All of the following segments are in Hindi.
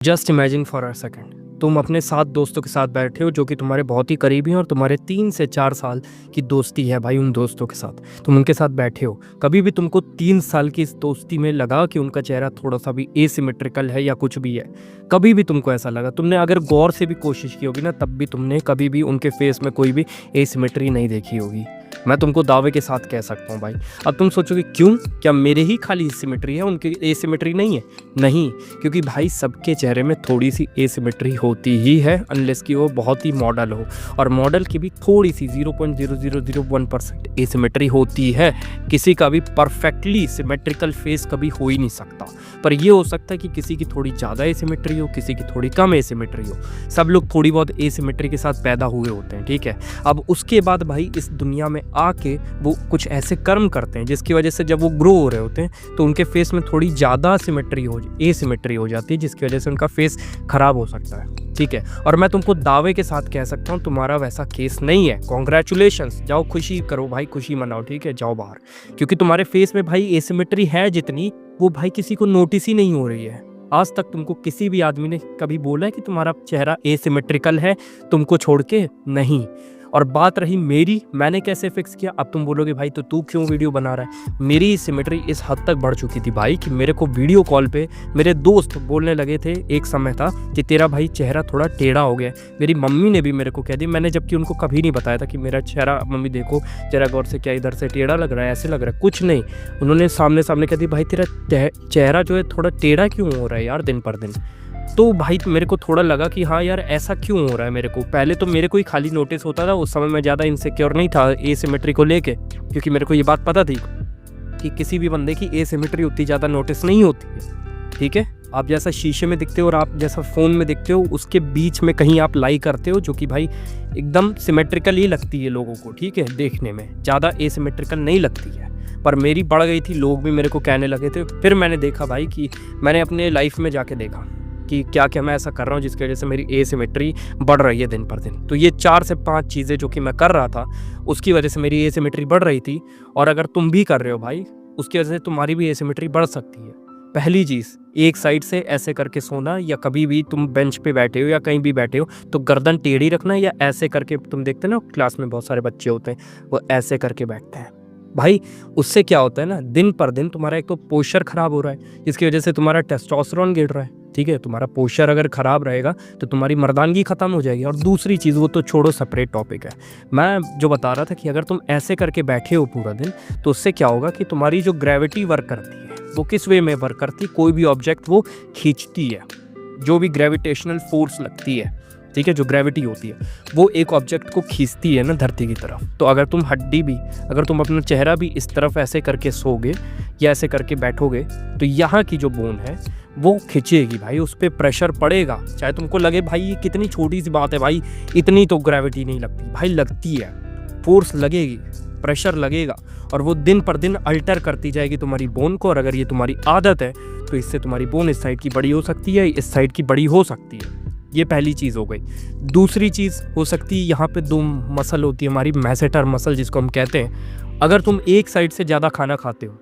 Just imagine for a second, तुम अपने 7 दोस्तों के साथ बैठे हो जो कि तुम्हारे बहुत ही करीबी हैं और तुम्हारे 3 से 4 साल की दोस्ती है भाई। उन दोस्तों के साथ तुम उनके साथ बैठे हो, कभी भी तुमको 3 साल की इस दोस्ती में लगा कि उनका चेहरा थोड़ा सा भी एसिमेट्रिकल है या कुछ भी है? कभी भी तुमको ऐसा लगा? तुमने अगर गौर से भी कोशिश की होगी ना, तब भी तुमने कभी भी उनके फेस में कोई भी एसिमेट्री नहीं देखी होगी। मैं तुमको दावे के साथ कह सकता हूँ भाई। अब तुम सोचोगे क्यों, क्या मेरे ही खाली सिमेट्री है, उनकी एसिमेट्री नहीं है? नहीं, क्योंकि भाई सबके चेहरे में थोड़ी सी एसिमेट्री होती ही है, अनलेस कि वो बहुत ही मॉडल हो, और मॉडल की भी थोड़ी सी 0.0001% एसिमेट्री होती है। किसी का भी परफेक्टली सिमेट्रिकल फेस कभी हो ही नहीं सकता, पर ये हो सकता है कि किसी की थोड़ी ज़्यादा एसिमेट्री हो, किसी की थोड़ी कम एसिमेट्री हो। सब लोग थोड़ी बहुत एसिमेट्री के साथ पैदा हुए होते हैं, ठीक है। अब उसके बाद भाई इस दुनिया में आके वो कुछ ऐसे कर्म करते हैं जिसकी वजह से जब वो ग्रो हो रहे होते हैं तो उनके फेस में थोड़ी ज़्यादा एसिमेट्री हो जाती है, जिसकी वजह से उनका फेस खराब हो सकता है, ठीक है। और मैं तुमको दावे के साथ कह सकता हूँ तुम्हारा वैसा केस नहीं है। कॉन्ग्रेचुलेशंस, जाओ खुशी करो भाई, खुशी मनाओ, ठीक है, जाओ बाहर। क्योंकि तुम्हारे फेस में भाई एसिमेट्री है जितनी, वो भाई किसी को नोटिस ही नहीं हो रही है। आज तक तुमको किसी भी आदमी ने कभी बोला है कि तुम्हारा चेहरा एसिमेट्रिकल है तुमको छोड़ के? नहीं। और बात रही मेरी, मैंने कैसे फिक्स किया, अब तुम बोलोगे भाई तो तू क्यों वीडियो बना रहा है। मेरी सिमेट्री इस हद तक बढ़ चुकी थी भाई कि मेरे को वीडियो कॉल पे मेरे दोस्त बोलने लगे थे, एक समय था कि तेरा भाई चेहरा थोड़ा टेढ़ा हो गया। मेरी मम्मी ने भी मेरे को कह दी, मैंने जबकि उनको कभी नहीं बताया था कि मेरा चेहरा, मम्मी देखो जरा गौर से, क्या इधर से टेढ़ा लग रहा है, ऐसे लग रहा है, कुछ नहीं। उन्होंने सामने सामने कह दी, भाई तेरा चेहरा जो है थोड़ा टेढ़ा क्यों हो रहा है यार दिन पर दिन। तो भाई मेरे को थोड़ा लगा कि हाँ यार ऐसा क्यों हो रहा है मेरे को। पहले तो मेरे को ही खाली नोटिस होता था, उस समय मैं ज़्यादा इनसिक्योर नहीं था एसिमेट्री को लेके, क्योंकि मेरे को ये बात पता थी कि किसी भी बंदे की एसिमेट्री उतनी ज़्यादा नोटिस नहीं होती है, ठीक है। आप जैसा शीशे में दिखते हो और आप जैसा फ़ोन में दिखते हो, उसके बीच में कहीं आप लाई करते हो जो कि भाई एकदम सिमेट्रिकल ही लगती है लोगों को, ठीक है, देखने में ज़्यादा एसिमेट्रिकल नहीं लगती है। पर मेरी बढ़ गई थी, लोग भी मेरे को कहने लगे थे। फिर मैंने देखा भाई कि मैंने अपने लाइफ में जाके देखा कि क्या क्या मैं ऐसा कर रहा हूँ जिसकी वजह से मेरी एसिमेट्री बढ़ रही है दिन पर दिन। तो ये 4 से 5 चीज़ें जो कि मैं कर रहा था, उसकी वजह से मेरी एसिमेट्री बढ़ रही थी। और अगर तुम भी कर रहे हो भाई, उसकी वजह से तुम्हारी भी एसिमेट्री बढ़ सकती है। पहली चीज़, एक साइड से ऐसे करके सोना, या कभी भी तुम बेंच पे बैठे हो या कहीं भी बैठे हो तो गर्दन टेढ़ी रखना, या ऐसे करके, तुम देखते ना क्लास में बहुत सारे बच्चे होते हैं वो ऐसे करके बैठते हैं भाई। उससे क्या होता है ना, दिन पर दिन तुम्हारा एक तो पोस्चर खराब हो रहा है, जिसकी वजह से तुम्हारा टेस्टोस्टेरोन गिर रहा है, ठीक है। तुम्हारा पोस्चर अगर खराब रहेगा तो तुम्हारी मर्दानगी खत्म हो जाएगी। और दूसरी चीज़, वो तो छोड़ो, सेपरेट टॉपिक है। मैं जो बता रहा था कि अगर तुम ऐसे करके बैठे हो पूरा दिन, तो उससे क्या होगा कि तुम्हारी जो ग्रेविटी वर्क करती है वो किस वे में वर्क करती है, कोई भी ऑब्जेक्ट वो खींचती है, जो भी ग्रेविटेशनल फोर्स लगती है, ठीक है, जो ग्रेविटी होती है वो एक ऑब्जेक्ट को खींचती है ना धरती की तरफ। तो अगर तुम हड्डी भी, अगर तुम अपना चेहरा भी इस तरफ ऐसे करके सोगे या ऐसे करके बैठोगे, तो यहाँ की जो बोन है वो खिंचेगी भाई, उस पर प्रेशर पड़ेगा। चाहे तुमको लगे भाई ये कितनी छोटी सी बात है भाई, इतनी तो ग्रेविटी नहीं लगती, भाई लगती है, फोर्स लगेगी, प्रेशर लगेगा, और वो दिन पर दिन अल्टर करती जाएगी तुम्हारी बोन को। और अगर ये तुम्हारी आदत है तो इससे तुम्हारी बोन इस साइड की बड़ी हो सकती है, इस साइड की बड़ी हो सकती है। ये पहली चीज़ हो गई। दूसरी चीज़ हो सकती है, यहाँ पे 2 मसल होती है हमारी, मैसेटर मसल जिसको हम कहते हैं। अगर तुम एक साइड से ज़्यादा खाना खाते हो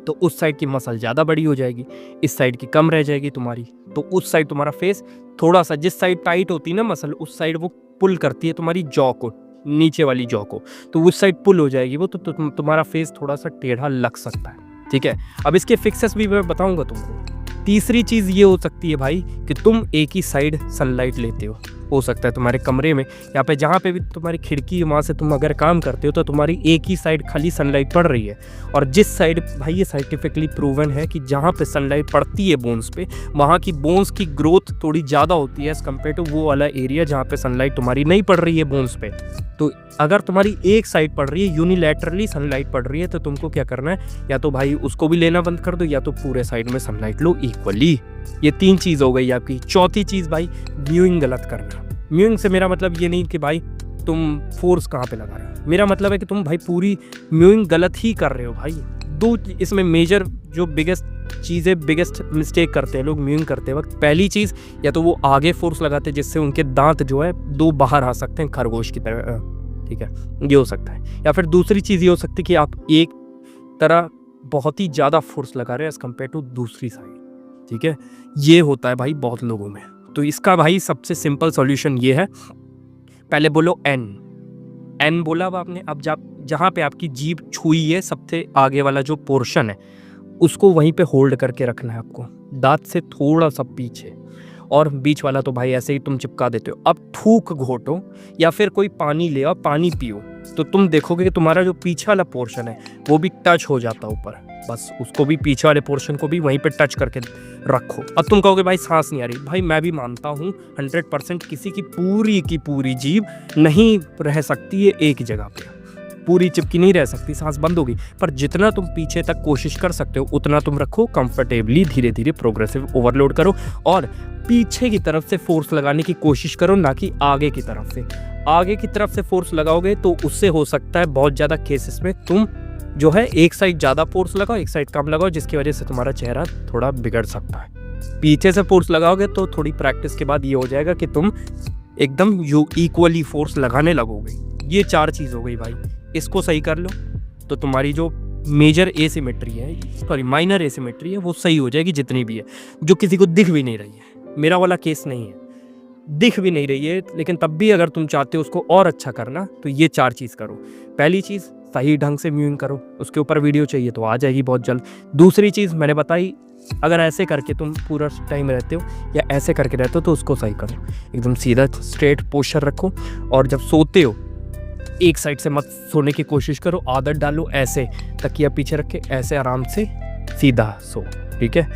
तो उस साइड की मसल ज़्यादा बड़ी हो जाएगी, इस साइड की कम रह जाएगी तुम्हारी। तो उस साइड तुम्हारा फेस थोड़ा सा, जिस साइड टाइट होती है ना मसल, उस साइड वो पुल करती है तुम्हारी जॉ को, नीचे वाली जॉ को, तो उस साइड पुल हो जाएगी वो, तो तुम्हारा फेस थोड़ा सा टेढ़ा लग सकता है, ठीक है। अब इसके फिक्सेस भी मैं बताऊँगा तुमको। तीसरी चीज़ ये हो सकती है भाई कि तुम एक ही साइड सनलाइट लेते हो सकता है तुम्हारे कमरे में, यहाँ पे जहाँ पे भी तुम्हारी खिड़की है वहाँ से तुम अगर काम करते हो तो तुम्हारी एक ही साइड खाली सनलाइट पड़ रही है। और जिस साइड भाई, ये साइंटिफिकली प्रूवन है कि जहाँ पे सनलाइट पड़ती है बोन्स पे, वहाँ की बोन्स की ग्रोथ थोड़ी ज़्यादा होती है एज़ कम्पेयर टू वो वाला एरिया जहाँ पे सनलाइट तुम्हारी नहीं पड़ रही है बोन्स पे। तो अगर तुम्हारी एक साइड पड़ रही है, यूनिलैटरली सनलाइट पड़ रही है, तो तुमको क्या करना है, या तो भाई उसको भी लेना बंद कर दो, या तो पूरे साइड में सनलाइट लो इक्वली। ये 3 चीज़ हो गई आपकी। चौथी चीज़ भाई, व्यूइंग गलत करना। व्यूइंग से मेरा मतलब ये नहीं कि भाई तुम फोर्स कहाँ पे लगा रहे हो, मेरा मतलब है कि तुम भाई पूरी व्यूइंग गलत ही कर रहे हो भाई। 2 इसमें मेजर जो बिगेस्ट चीज़ें, बिगेस्ट मिस्टेक करते हैं लोग व्यूइंग करते वक्त। पहली चीज़, या तो वो आगे फोर्स लगाते हैं जिससे उनके दांत जो है 2 बाहर आ सकते हैं खरगोश की तरह, ठीक है, ये हो सकता है। या फिर दूसरी चीज़ ये हो सकती है कि आप एक तरह बहुत ही ज़्यादा फोर्स लगा रहे हैं एज़ कम्पेयर टू दूसरी साइड, ठीक है, ये होता है भाई बहुत लोगों में। तो इसका भाई सबसे सिंपल सॉल्यूशन ये है, पहले बोलो एन। एन बोला अब आपने, अब जहाँ पे आपकी जीभ छुई है सबसे आगे वाला जो पोर्शन है उसको वहीं पे होल्ड करके रखना है आपको, दांत से थोड़ा सा पीछे, और बीच वाला तो भाई ऐसे ही तुम चिपका देते हो। अब थूक घोटो या फिर कोई पानी ले आओ, पानी पियो, तो तुम देखोगे कि तुम्हारा जो पीछे वाला पोर्शन है वो भी टच हो जाता ऊपर। बस उसको भी, पीछे वाले पोर्शन को भी वहीं पे टच करके रखो। अब तुम कहोगे भाई सांस नहीं आ रही, भाई मैं भी मानता हूँ 100% किसी की पूरी जीभ नहीं रह सकती है एक जगह पे, पूरी चिपकी नहीं रह सकती, सांस बंद होगी। पर जितना तुम पीछे तक कोशिश कर सकते हो उतना तुम रखो कंफर्टेबली, धीरे धीरे प्रोग्रेसिव ओवरलोड करो और पीछे की तरफ से फोर्स लगाने की कोशिश करो, ना कि आगे की तरफ से। आगे की तरफ से फोर्स लगाओगे तो उससे हो सकता है बहुत ज़्यादा केसेस में तुम जो है एक साइड ज़्यादा फोर्स लगाओ, एक साइड कम लगाओ, जिसकी वजह से तुम्हारा चेहरा थोड़ा बिगड़ सकता है। पीछे से फोर्स लगाओगे तो थोड़ी प्रैक्टिस के बाद ये हो जाएगा कि तुम एकदम इक्वली फोर्स लगाने लगोगे। ये 4 चीज़ हो गई भाई, इसको सही कर लो तो तुम्हारी जो मेजर एसिमेट्री है, सॉरी माइनर एसिमेट्री है, वो सही हो जाएगी जितनी भी है, जो किसी को दिख भी नहीं रही है। मेरा वाला केस नहीं है, दिख भी नहीं रही है, लेकिन तब भी अगर तुम चाहते हो उसको और अच्छा करना तो ये 4 चीज़ करो। पहली चीज़, सही ढंग से म्यूइंग करो, उसके ऊपर वीडियो चाहिए तो आ जाएगी बहुत जल्द। दूसरी चीज़ मैंने बताई, अगर ऐसे करके तुम पूरा टाइम रहते हो या ऐसे करके रहते हो तो उसको सही करो, एकदम सीधा स्ट्रेट पोस्चर रखो। और जब सोते हो एक साइड से मत सोने की कोशिश करो, आदत डालो ऐसे तकिया पीछे रख के ऐसे आराम से सीधा सो, ठीक है,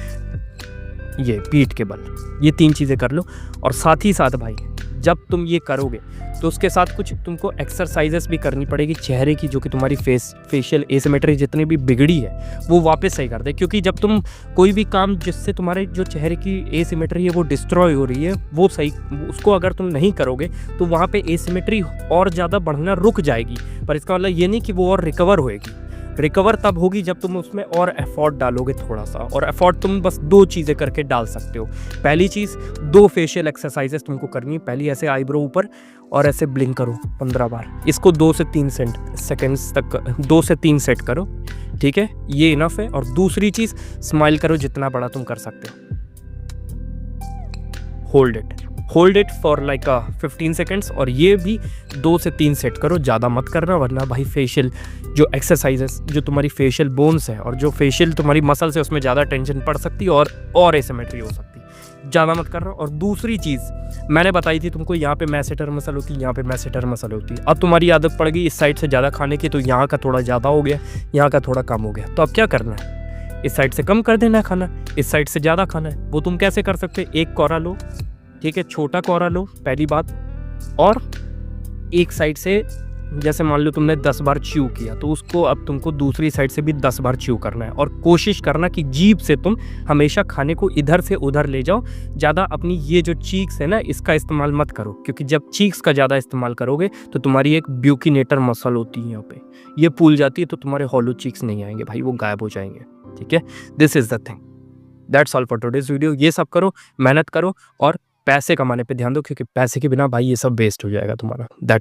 ये पीठ के बल। ये 3 चीज़ें कर लो। और साथ ही साथ भाई जब तुम ये करोगे तो उसके साथ कुछ तुमको एक्सरसाइजेस भी करनी पड़ेगी चेहरे की, जो कि तुम्हारी फेशियल एसिमेट्री जितनी भी बिगड़ी है वो वापस सही कर दे। क्योंकि जब तुम कोई भी काम जिससे तुम्हारे जो चेहरे की एसिमेट्री है वो डिस्ट्रॉय हो रही है, वो सही, उसको अगर तुम नहीं करोगे तो वहाँ पे एसिमेट्री और ज़्यादा बढ़ना रुक जाएगी। पर इसका मतलब ये नहीं कि वो और रिकवर होएगी। रिकवर तब होगी जब तुम उसमें और एफर्ट डालोगे थोड़ा सा, और एफर्ट तुम बस 2 चीज़ें करके डाल सकते हो। पहली चीज़, 2 फेशियल एक्सरसाइजेस तुमको करनी है। पहली ऐसे आईब्रो ऊपर और ऐसे ब्लिंक करो 15 बार, इसको 2 से 3 सेकंड्स तक 2 से 3 सेट करो, ठीक है, ये इनफ है। और दूसरी चीज़, स्माइल करो जितना बड़ा तुम कर सकते हो। Hold it for like 15 seconds, और ये भी 2 से 3 सेट करो, ज़्यादा मत करना, वरना भाई फेशियल जो एक्सरसाइजेस, जो तुम्हारी फेशियल बोन्स है और जो फेशियल तुम्हारी मसल्स है उसमें ज़्यादा टेंशन पड़ सकती है और एसिमेट्री हो सकती है। ज़्यादा मत करना। और दूसरी चीज़ मैंने बताई थी तुमको, यहाँ पे मैसेटर मसल होती है, यहाँ पे मैसेटर मसल होती है। अब तुम्हारी आदत पड़ गई इस साइड से ज़्यादा खाने की, तो यहाँ का थोड़ा ज़्यादा हो गया, यहाँ का थोड़ा कम हो गया। तो अब क्या करना है, इस साइड से कम कर देना है खाना, इस साइड से ज़्यादा खाना है। वो तुम कैसे कर सकते, एक कोरा लो, ठीक है, छोटा कोरा लो पहली बात, और एक साइड से जैसे मान लो तुमने 10 बार च्यू किया तो उसको अब तुमको दूसरी साइड से भी 10 बार च्यू करना है। और कोशिश करना कि जीभ से तुम हमेशा खाने को इधर से उधर ले जाओ। ज़्यादा अपनी ये जो चीक्स है ना, इसका इस्तेमाल मत करो, क्योंकि जब चीक्स का ज़्यादा इस्तेमाल करोगे तो तुम्हारी एक ब्यूकिनेटर मसल होती है यहाँ पे, ये फूल जाती है, तो तुम्हारे हॉलो चीक्स नहीं आएंगे भाई, वो गायब हो जाएंगे, ठीक है। This is the thing, that's all for today's video. ये सब करो, मेहनत करो और पैसे कमाने पे ध्यान दो, क्योंकि पैसे के बिना भाई ये सब वेस्ट हो जाएगा तुम्हारा। दैट्स